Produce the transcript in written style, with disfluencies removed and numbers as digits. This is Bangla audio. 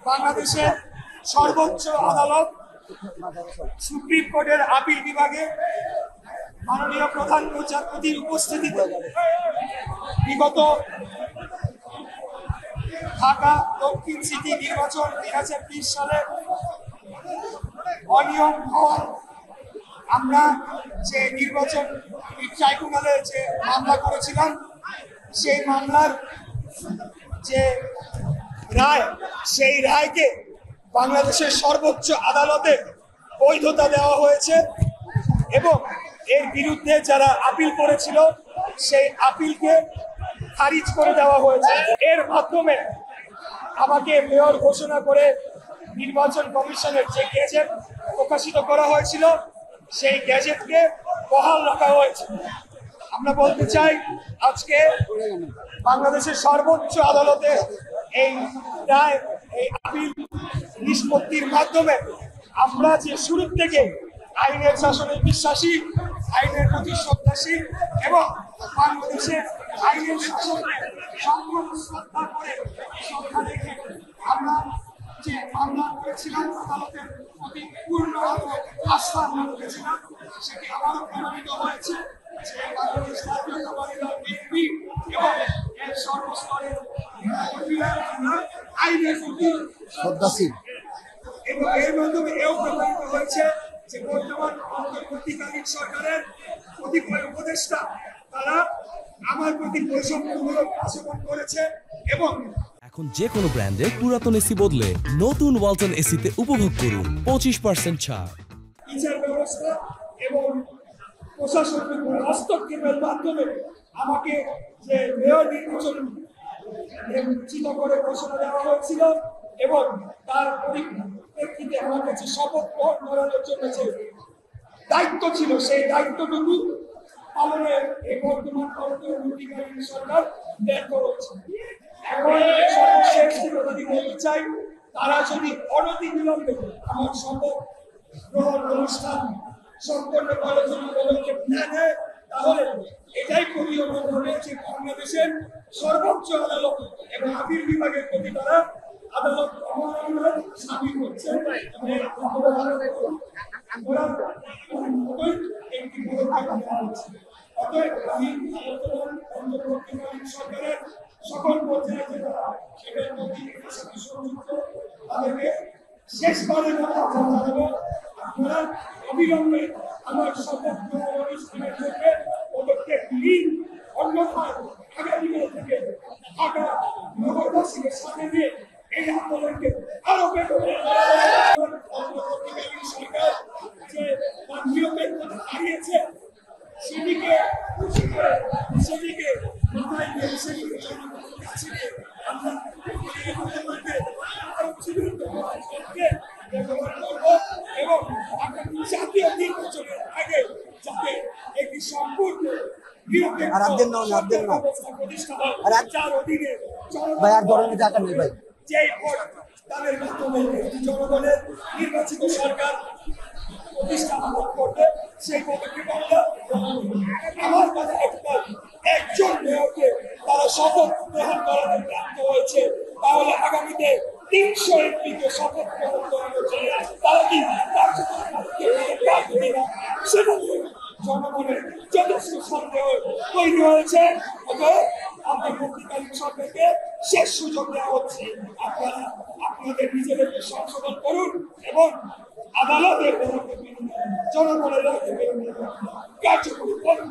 বাংলাদেশের সর্বোচ্চ আদালত সুপ্রিম কোর্টের আপিল বিভাগে মাননীয় প্রধান বিচারপতির উপস্থিতিতে বিগত ঢাকা দক্ষিণ সিটি নির্বাচন 2020 সালে অনিয়ম হওয়া আমরা যে নির্বাচন ট্রাইব্যুনালে যে মামলা করেছিলাম সেই মামলার যে রায় সেই রায়কে বাংলাদেশের সর্বোচ্চ আদালতে বৈধতা দেওয়া হয়েছে এবং এর বিরুদ্ধে যারা আপিল করেছিল সেই আপিলকে খারিজ করে দেওয়া হয়েছে। এর মাধ্যমে আমাকে মেয়র ঘোষণা করে নির্বাচন কমিশনের যে গেজেট প্রকাশিত করা হয়েছিল সেই গেজেটকে বহাল রাখা হয়েছে। আমরা বলতে চাই আজকে বাংলাদেশের সর্বোচ্চ আদালতে এই রায় এই আপিল নিষ্পত্তির মাধ্যমে আমরা যে শুরু থেকে আইনের শাসনে বিশ্বাসী, আইনের প্রতি শ্রদ্ধাশীল এবং বাংলাদেশের আইনের শাসনকে সম্পূর্ণ শ্রদ্ধা করে শ্রদ্ধা রেখে আমরা যে মামলা করেছিলাম আদালতের প্রতি পূর্ণ আস্থা রেখেছিলাম সেটি আবারও প্রমাণিত হয়েছে যে বাংলাদেশ জাতীয়তাবাদী দল বিএনপি এবং এর সর্বস্তরের আইনের প্রতি শ্রদ্ধাশীল এবং এর মাধ্যমে এও প্রমাণিত হয়েছে যে বর্তমান অন্তর্বর্তীকালীন সরকারের কতিপয় উপদেষ্টা তারা আমার প্রতি বৈষম্যমূলক আচরণ করেছে এবং এখন যে কোনো ব্র্যান্ডের পুরাতন এসি বদলে নতুন ওয়ালটন এসিতে উপভোগ করুন 25% ছাড়। বিচার ব্যবস্থা এবং প্রশাসনের হস্তক্ষেপের মাধ্যমে আমাকে যে মেয়র নির্বাচন নিশ্চিত করে ঘোষণা দেওয়া হয়েছিল এবং তার পরিপ্রেক্ষিতে আমার কাছে শপথ গ্রহণ করানোর জন্য যে দায়িত্ব ছিল সেই দায়িত্বটুকু পালনের এই বর্তমান অন্তর্বর্তীকালীন সরকার ব্যর্থ হচ্ছে। এখন সর্বশেষ কথা বলতে চাই, তারা যদি অনতিবিলম্বে আমার শপথ গ্রহণ অনুষ্ঠান সম্পন্ন করার জন্য পদক্ষেপ না নেয় তাহলে এটাই প্রতীয়মান হবে যে বাংলাদেশের সর্বোচ্চ আদালত এবং আপিল বিভাগের প্রতি তারা আদালত অবমাননার সামিল হচ্ছে। অতএব আমি অন্তর্বর্তীকালীন সরকারের সকল পর্যায়ে যারা সেটার প্রতি সংযুক্ত তাদেরকে শেষবারের মতো আহ্বান জানাবো, আপনারা অবিলম্বে আমার শপথ গ্রহণ অনুষ্ঠানের জন্য পদক্ষেপ নিন, অন্যথায় আগামীকাল থেকে ঢাকা নগরবাসীকে সামনে নিয়ে এই আন্দোলনকে আরো অন্তর্বর্তীকালীন সরকার যে তার নিরপেক্ষতা হারিয়েছে সেদিকে মাথায় নিয়ে সেদিকে জনগণের কাছে আমরা আরো ব্যবহার করবো এবং জাতীয় নির্বাচনের আগে যাতে একটি সম্পূর্ণ তাদের মাধ্যমে জনগণের নির্বাচিত সরকার প্রতিষ্ঠা করবে সেই পদক্ষেপ আমার কাছে একজন মেয়রকে তারা শপথ গ্রহণ করাতে ব্যর্থ হয়েছে, তাহলে আগামীতে 300 এমপিকে শপথ গ্রহণ করানোর জন্য তারা কি সেটা জনগণের যথেষ্ট সন্দেহ তৈরি হয়েছে। অন্তর্বর্তীকালীন সরকারকে শেষ সুযোগ দেওয়া হচ্ছে, আপনারা আপনাদের নিজেদেরকে সংশোধন করুন এবং আদালতের জনগণের কার্যকরী করুন।